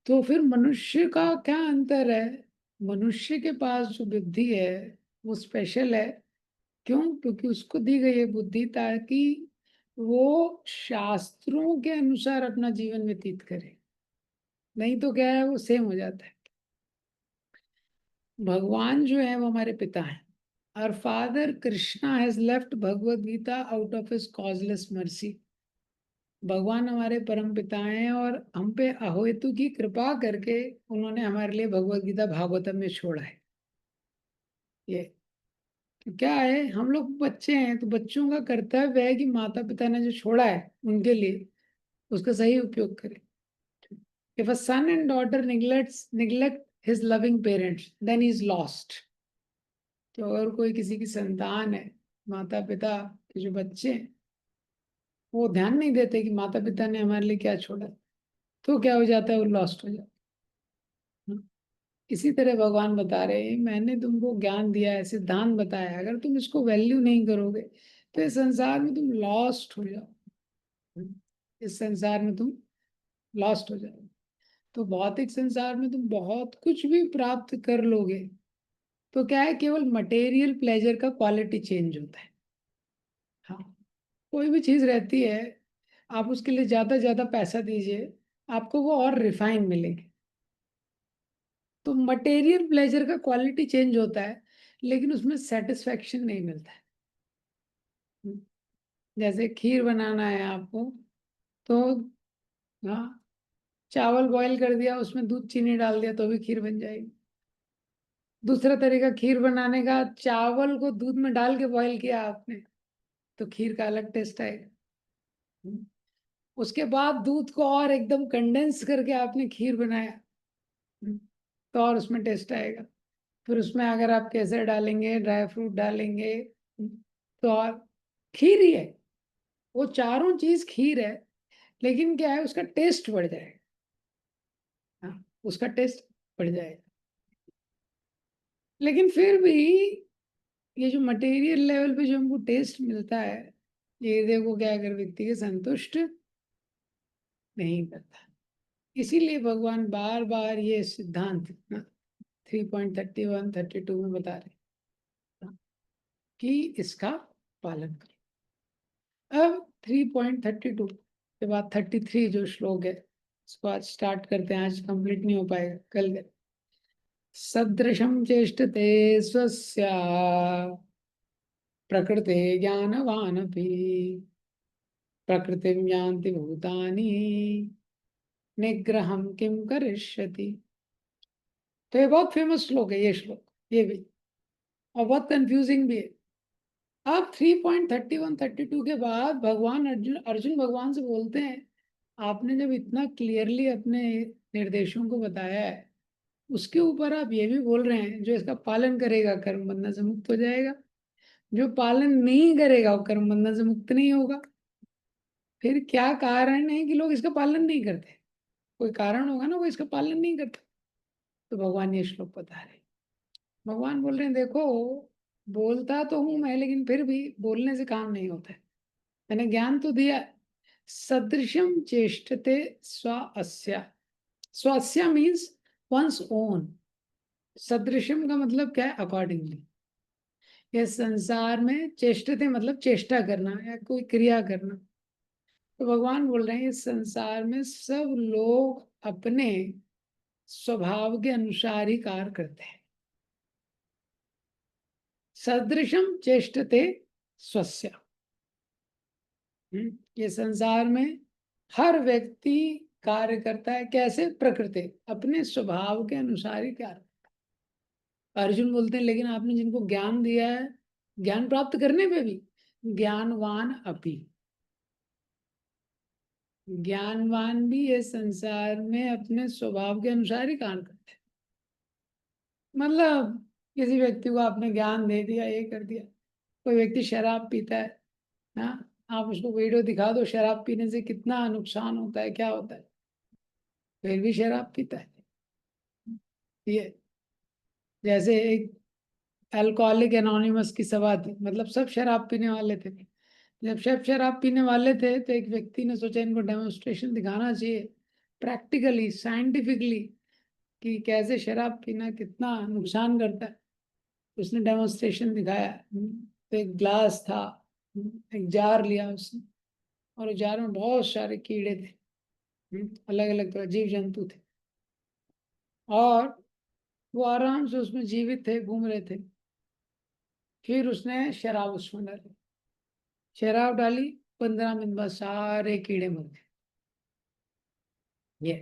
A: तो फिर मनुष्य का क्या अंतर है? मनुष्य के पास जो बुद्धि है वो स्पेशल है। क्यों? क्योंकि उसको दी गई है बुद्धि ताकि वो शास्त्रों के अनुसार अपना जीवन व्यतीत करे। नहीं तो क्या है, वो सेम हो जाता है। भगवान जो है वो हमारे पिता हैं। Our father Krishna has left Bhagavad Gita out of his causeless mercy. भगवान हमारे परम पिता हैं और हम पे अहेतु की कृपा करके उन्होंने हमारे लिए भगवत गीता भागवतम में छोड़ा है। ये तो क्या है, हम लोग बच्चे हैं तो बच्चों का कर्तव्य है कि माता पिता ने जो छोड़ा है उनके लिए उसका सही उपयोग करें। If a son and daughter neglect his loving parents, then he is lost. तो अगर कोई किसी की संतान है, माता पिता के जो बच्चे हैं, वो ध्यान नहीं देते कि माता पिता ने हमारे लिए क्या छोड़ा, तो क्या हो जाता है, वो लॉस्ट हो जाता है। इसी तरह भगवान बता रहे हैं, मैंने तुमको ज्ञान दिया है, सिद्धांत बताया है, अगर तुम इसको वैल्यू नहीं करोगे तो इस संसार में तुम लॉस्ट हो जाओ। इस संसार में तुम लॉस्ट हो जाओ। तो भौतिक संसार में तुम बहुत कुछ भी प्राप्त कर लोगे, तो क्या है, केवल मटेरियल प्लेजर का क्वालिटी चेंज होता है। हाँ, कोई भी चीज रहती है, आप उसके लिए ज्यादा ज्यादा पैसा दीजिए, आपको वो और रिफाइन मिलेगी। तो मटेरियल प्लेजर का क्वालिटी चेंज होता है, लेकिन उसमें सेटिस्फेक्शन नहीं मिलता है। जैसे खीर बनाना है आपको, तो हाँ, चावल बॉईल कर दिया, उसमें दूध चीनी डाल दिया तो भी खीर बन जाएगी। दूसरा तरीका खीर बनाने का, चावल को दूध में डाल के बॉईल किया आपने, तो खीर का अलग टेस्ट आएगा। उसके बाद दूध को और एकदम कंडेंस करके आपने खीर बनाया, तो और उसमें टेस्ट आएगा। फिर उसमें अगर आप केसर डालेंगे, ड्राई फ्रूट डालेंगे, तो और खीर ही है। वो चारों चीज खीर है, लेकिन क्या है, उसका टेस्ट बढ़ जाएगा। हाँ, उसका टेस्ट बढ़ जाएगा। लेकिन फिर भी ये जो मटेरियल लेवल पे जो हमको टेस्ट मिलता है, ये देखो क्या अगर व्यक्ति के संतुष्ट नहीं करता। इसीलिए भगवान बार बार ये सिद्धांत 3.31-32 में बता रहे हैं कि इसका पालन करो। अब 3.32 के बाद 33 जो श्लोक है, इसको आज स्टार्ट करते हैं। आज कंप्लीट नहीं हो पाएगा, कल कर। सदृशं चेष्टते स्वस्या प्रकृते ज्ञानवानपि प्रकृतिं यान्ति भूतानि निग्रहं किं करिष्यति। तो ये बहुत फेमस श्लोक है, ये श्लोक, ये भी, और बहुत कंफ्यूजिंग भी है। अब 3.31-32 के बाद भगवान अर्जुन अर्जुन भगवान से बोलते हैं, आपने जब इतना क्लियरली अपने निर्देशों को बताया है, उसके ऊपर आप ये भी बोल रहे हैं जो इसका पालन करेगा कर्म बंधन से मुक्त हो जाएगा, जो पालन नहीं करेगा वो कर्म बंधन से मुक्त नहीं होगा। फिर क्या कारण है कि लोग इसका पालन नहीं करते? कोई कारण होगा ना, वो इसका पालन नहीं करते। तो भगवान ये श्लोक बता रहे हैं। भगवान बोल रहे हैं देखो, बोलता तो हूं मैं, लेकिन फिर भी बोलने से काम नहीं होता है। मैंने ज्ञान तो दिया। सदृशम चेष्टते स्वास्या। स्वास्या मीन्स वंस ओन। सदृशम का मतलब क्या है? अकॉर्डिंगली। ये संसार में चेष्टते मतलब चेष्टा करना या कोई क्रिया करना। तो भगवान बोल रहे हैं इस संसार में सब लोग अपने स्वभाव के अनुसार ही कार्य करते हैं। सदृशम चेष्टते स्वस्य। ये संसार में हर व्यक्ति कार्य करता है कैसे? प्रकृति, अपने स्वभाव के अनुसार ही कार्य। अर्जुन बोलते हैं लेकिन आपने जिनको ज्ञान दिया है, ज्ञान प्राप्त करने पे भी ज्ञानवान अपि, ज्ञानवान भी ये संसार में अपने स्वभाव के अनुसार ही कार्य करते हैं। मतलब किसी व्यक्ति को आपने ज्ञान दे दिया, ये कर दिया। कोई व्यक्ति शराब पीता है, हाँ, आप उसको वीडियो दिखा दो शराब पीने से कितना नुकसान होता है, क्या होता है, फिर भी शराब पीता है। ये जैसे एक अल्कोहलिक एनोनिमस की सभा थी, मतलब सब शराब पीने वाले थे। जब सब शराब पीने वाले थे तो एक व्यक्ति ने सोचा इनको डेमोन्स्ट्रेशन दिखाना चाहिए, प्रैक्टिकली साइंटिफिकली, कि कैसे शराब पीना कितना नुकसान करता है। उसने डेमोन्स्ट्रेशन दिखाया। तो एक ग्लास था, एक जार लिया उसने, और उस जार में बहुत सारे कीड़े थे, अलग अलग तरह जीव जंतु थे, और वो आराम से उसमें जीवित थे, घूम रहे थे। फिर उसने शराब उसमें डाली, शराब डाली, 15 मिनट बाद सारे कीड़े मर गए। ये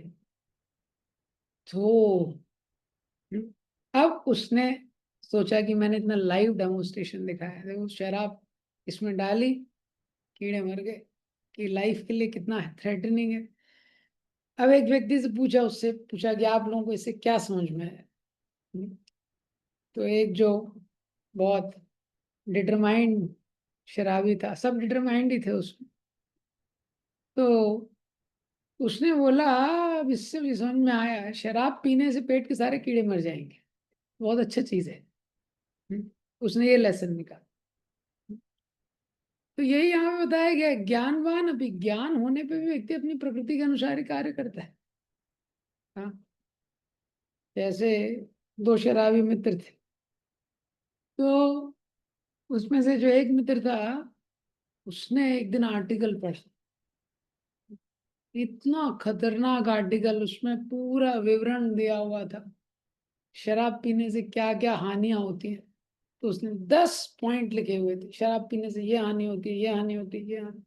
A: तो अब उसने सोचा कि मैंने इतना लाइव डेमोन्स्ट्रेशन दिखाया है, देखो शराब इसमें डाली, कीड़े मर गए, कि लाइफ के लिए कितना थ्रेटनिंग है। अब एक व्यक्ति से पूछा, उससे पूछा कि आप लोगों को इससे क्या समझ में है? तो एक जो बहुत डिटरमाइंड शराबी था, सब डिटरमाइंड ही थे उसमें, तो उसने बोला अब इससे भी समझ में आया है, शराब पीने से पेट के सारे कीड़े मर जाएंगे, बहुत अच्छा चीज है। उसने ये लेसन निकाला। तो यही यहाँ पे बताया गया है, ज्ञानवान अभी, ज्ञान होने पे भी व्यक्ति अपनी प्रकृति के अनुसार ही कार्य करता है। हाँ, जैसे दो शराबी मित्र थे, तो उसमें से जो एक मित्र था, उसने एक दिन आर्टिकल पढ़ा, इतना खतरनाक आर्टिकल, उसमें पूरा विवरण दिया हुआ था शराब पीने से क्या क्या हानियां होती हैं। तो उसने 10 पॉइंट लिखे हुए थे, शराब पीने से ये हानि होती है, ये हानि होती है, ये हानि।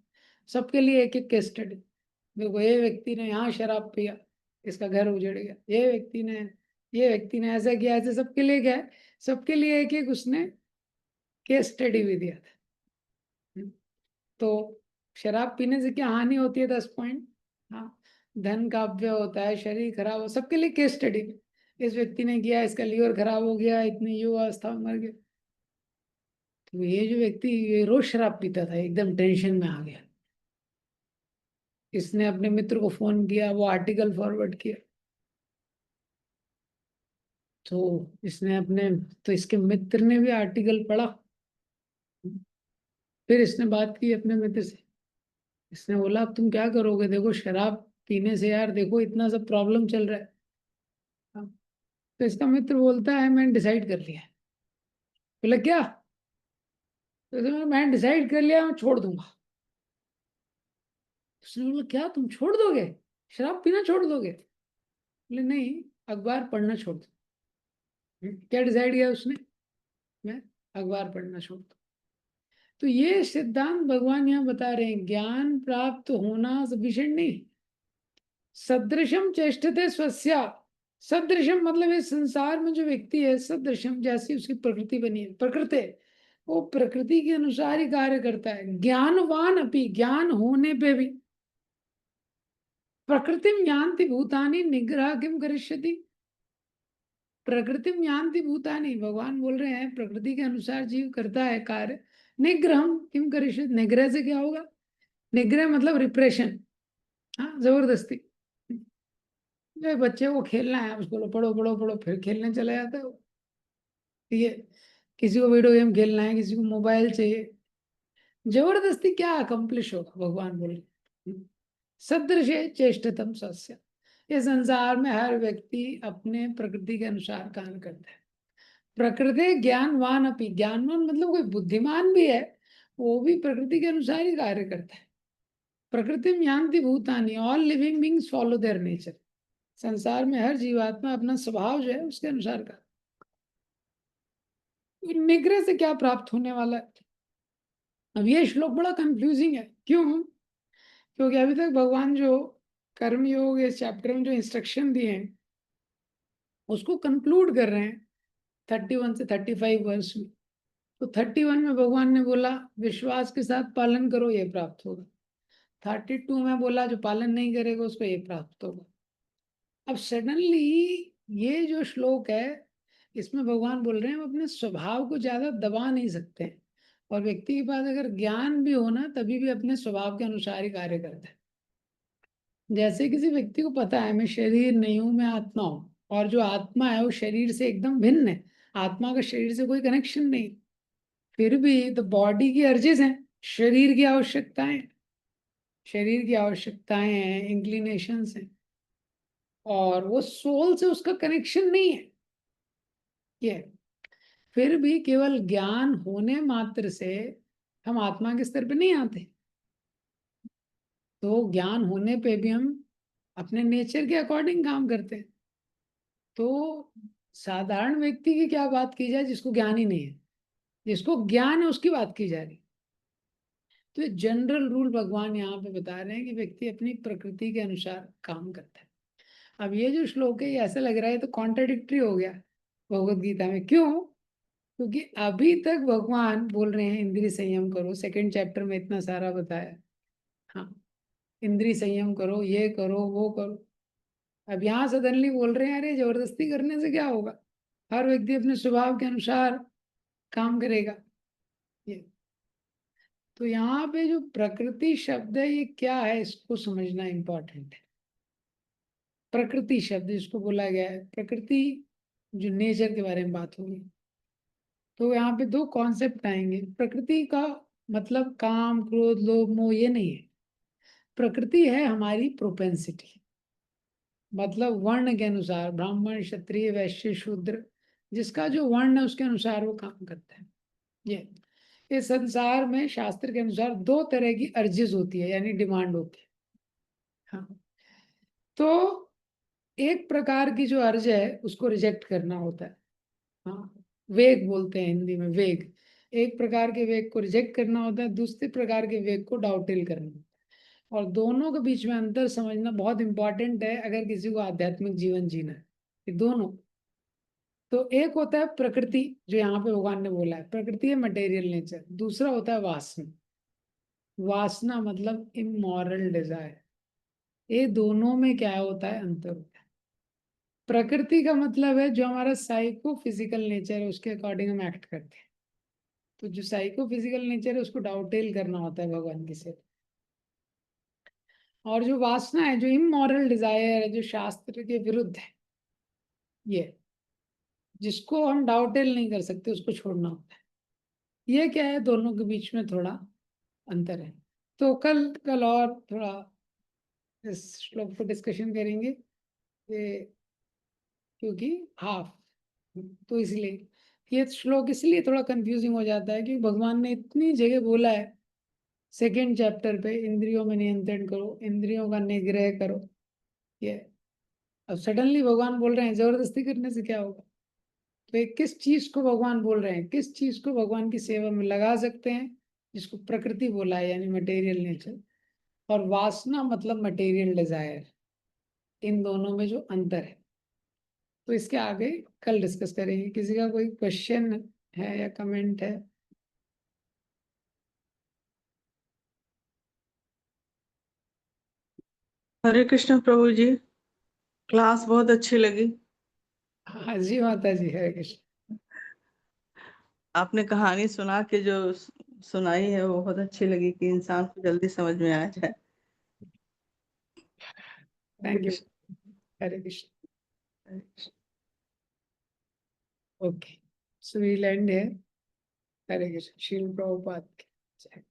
A: सबके लिए एक एक केस स्टडी। देखो ये व्यक्ति ने यहाँ शराब पिया, इसका घर उजड़ गया, ये व्यक्ति ने ऐसा किया, ऐसे सबके लिए क्या है, सबके लिए एक एक उसने केस स्टडी भी दिया था। तो शराब पीने से क्या हानि होती है, 10 पॉइंट। हाँ, धन का अपव्यय होता है, शरीर खराब हो, सबके लिए केस स्टडी। इस व्यक्ति ने किया, इसका लीवर खराब हो गया, इतनी युवा अवस्था में मर गया। तो ये जो व्यक्ति ये रोज शराब पीता था, एकदम टेंशन में आ गया। इसने अपने मित्र को फोन किया, वो आर्टिकल फॉरवर्ड किया। तो इसने अपने तो इसके मित्र ने भी आर्टिकल पढ़ा। फिर इसने बात की अपने मित्र से। इसने बोला अब तुम क्या करोगे, देखो शराब पीने से यार देखो इतना सब प्रॉब्लम चल रहा है। हाँ, तो इसका मित्र बोलता है मैंने डिसाइड कर लिया है। बोला क्या? तो इसने बोला, मैंने डिसाइड कर लिया, मैं छोड़ दूंगा। उसने बोला क्या तुम छोड़ दोगे, शराब पीना छोड़ दोगे? बोले नहीं, अखबार पढ़ना छोड़ दो। क्या डिसाइड किया उसने? मैं अखबार पढ़ना छोड़ दूं। तो ये सिद्धांत भगवान यहाँ बता रहे हैं, ज्ञान प्राप्त होना सफिशिएंट नहीं। सदृशम चेष्टते स्वस्या। सदृशम मतलब इस संसार में जो व्यक्ति है, सदृशम जैसी उसकी प्रकृति बनी है, प्रकृति, वो प्रकृति के अनुसार ही कार्य करता है। ज्ञानवान अपनी, ज्ञान होने पे भी प्रकृतिम यान्ति भूतानि निग्रह किम करिष्यति। प्रकृतिम यान्ति भूतानि, भगवान बोल रहे हैं प्रकृति के अनुसार जीव करता है कार्य। निग्रहम किम करिष्यति, निग्रह से क्या होगा? निग्रह मतलब रिप्रेशन, हाँ, जबरदस्ती। जो बच्चे को खेलना है उसको बोलो पढ़ो पढ़ो पढ़ो, फिर खेलने चला जाता है वो। ठीक है, किसी को वीडियो गेम खेलना है, किसी को मोबाइल चाहिए, जबरदस्ती क्या अकम्प्लिश होगा? भगवान बोले सदृश चेष्टतम सस्य, ये संसार में हर व्यक्ति अपने प्रकृति के अनुसार कार्य करता है। प्रकृति ज्ञानवान अपनी, ज्ञानवान मतलब कोई बुद्धिमान भी है, वो भी प्रकृति के अनुसार ही कार्य करता है। प्रकृति में यान्ति भूतानि, all living beings follow their nature. संसार में हर जीवात्मा अपना स्वभाव जो है उसके अनुसार का। निग्रह से क्या प्राप्त होने वाला है? अब ये श्लोक बड़ा कंफ्यूजिंग है, क्यों? क्योंकि अभी तक भगवान जो कर्म योग इस चैप्टर में जो इंस्ट्रक्शन दिए हैं उसको कंक्लूड कर रहे हैं 31 से 35 वर्ष में। तो 31 में भगवान ने बोला विश्वास के साथ पालन करो, ये प्राप्त होगा। 32 में बोला जो पालन नहीं करेगा उसको ये प्राप्त होगा। अब सडनली ये जो श्लोक है इसमें भगवान बोल रहे हैं हम अपने स्वभाव को ज्यादा दबा नहीं सकते हैं, और व्यक्ति के पास अगर ज्ञान भी हो ना तभी भी अपने स्वभाव के अनुसार ही कार्य करता है। जैसे किसी व्यक्ति को पता है मैं शरीर नहीं हूं, मैं आत्मा हूं, और जो आत्मा है वो शरीर से एकदम भिन्न है, आत्मा का शरीर से कोई कनेक्शन नहीं, फिर भी तो बॉडी की अर्जेस हैं, शरीर की आवश्यकताएं, शरीर की आवश्यकताएं हैं, इंक्लिनेशंस हैं, और वो सोल से उसका कनेक्शन नहीं है। ये फिर भी केवल ज्ञान होने मात्र से हम आत्मा के स्तर पे नहीं आते, तो ज्ञान होने पे भी हम अपने नेचर के अकॉर्डिंग काम करते हैं। तो साधारण व्यक्ति की क्या बात की जाए जिसको ज्ञान ही नहीं है, जिसको ज्ञान है उसकी बात की जा रही। तो ये जनरल रूल भगवान यहाँ पे बता रहे हैं कि व्यक्ति अपनी प्रकृति के अनुसार काम करता है। अब ये जो श्लोक है ये ऐसा लग रहा है तो कॉन्ट्राडिक्टरी हो गया भगवत गीता में, क्यों? क्योंकि अभी तक भगवान बोल रहे हैं इंद्रिय संयम करो, सेकंड चैप्टर में इतना सारा बताया, हाँ, इंद्रिय संयम करो, ये करो वो करो। अब यहाँ सडनली बोल रहे हैं अरे जबरदस्ती करने से क्या होगा, हर व्यक्ति अपने स्वभाव के अनुसार काम करेगा। ये तो यहाँ पे जो प्रकृति शब्द है ये क्या है इसको समझना इंपॉर्टेंट है। प्रकृति शब्द इसको बोला गया है, प्रकृति जो नेचर के बारे में बात होगी, तो यहाँ पे दो कॉन्सेप्ट आएंगे। प्रकृति का मतलब काम क्रोध लोभ मोह ये नहीं है, प्रकृति है हमारी प्रोपेंसिटी, मतलब वर्ण के अनुसार, ब्राह्मण क्षत्रिय वैश्य शूद्र, जिसका जो वर्ण है उसके अनुसार वो काम करता है। ये इस संसार में शास्त्र के अनुसार दो तरह की अर्जिज होती है, यानी डिमांड होती है। हाँ, तो एक प्रकार की जो अर्ज है उसको रिजेक्ट करना होता है, हाँ, वेग बोलते हैं हिंदी में, वेग। एक प्रकार के वेग को रिजेक्ट करना होता है, दूसरे प्रकार के वेग को डाउटिल करना होता है। और दोनों के बीच में अंतर समझना बहुत इंपॉर्टेंट है अगर किसी को आध्यात्मिक जीवन जीना है। ये दोनों, तो एक होता है प्रकृति जो यहाँ पे भगवान ने बोला है, प्रकृति है मटेरियल नेचर, दूसरा होता है वासना। वासना मतलब इमोरल डिजायर। ये दोनों में क्या होता है, अंतर होता है। प्रकृति का मतलब है जो हमारा साइको फिजिकल नेचर है उसके अकॉर्डिंग हम एक्ट करते हैं, तो जो साइको फिजिकल नेचर है उसको डाउटेल करना होता है भगवान के से। और जो वासना है, जो इमोरल डिजायर है, जो शास्त्र के विरुद्ध है, ये जिसको हम डाउटेल नहीं कर सकते उसको छोड़ना होता है। ये क्या है, दोनों के बीच में थोड़ा अंतर है। तो कल कल और थोड़ा इस श्लोक पर डिस्कशन करेंगे, ये क्योंकि हाफ, तो इसलिए ये श्लोक इसलिए थोड़ा कंफ्यूजिंग हो जाता है कि भगवान ने इतनी जगह बोला है सेकेंड चैप्टर पे इंद्रियों में नियंत्रण करो, इंद्रियों का निग्रह करो, ये अब सडनली भगवान बोल रहे हैं जबरदस्ती करने से क्या होगा। तो ये किस चीज को भगवान बोल रहे हैं, किस चीज को भगवान की सेवा में लगा सकते हैं, जिसको प्रकृति बोला है यानी मटेरियल नेचर, और वासना मतलब मटेरियल डिजायर, इन दोनों में जो अंतर है। तो इसके आगे कल डिस्कस करेंगे। किसी का कोई क्वेश्चन है या कमेंट है?
B: हरे कृष्ण प्रभु जी, क्लास बहुत अच्छी लगी।
A: हाँ जी माता जी, हरे कृष्ण।
B: आपने कहानी सुना के जो सुनाई है वो बहुत अच्छी लगी कि इंसान को जल्दी समझ में आ जाए। Hare
A: thank you.
B: Krishna.
A: Hare Krishna.
B: Hare Krishna.
A: Okay, so we land है। हरे कृष्ण। श्रील प्रभुपाद की जय।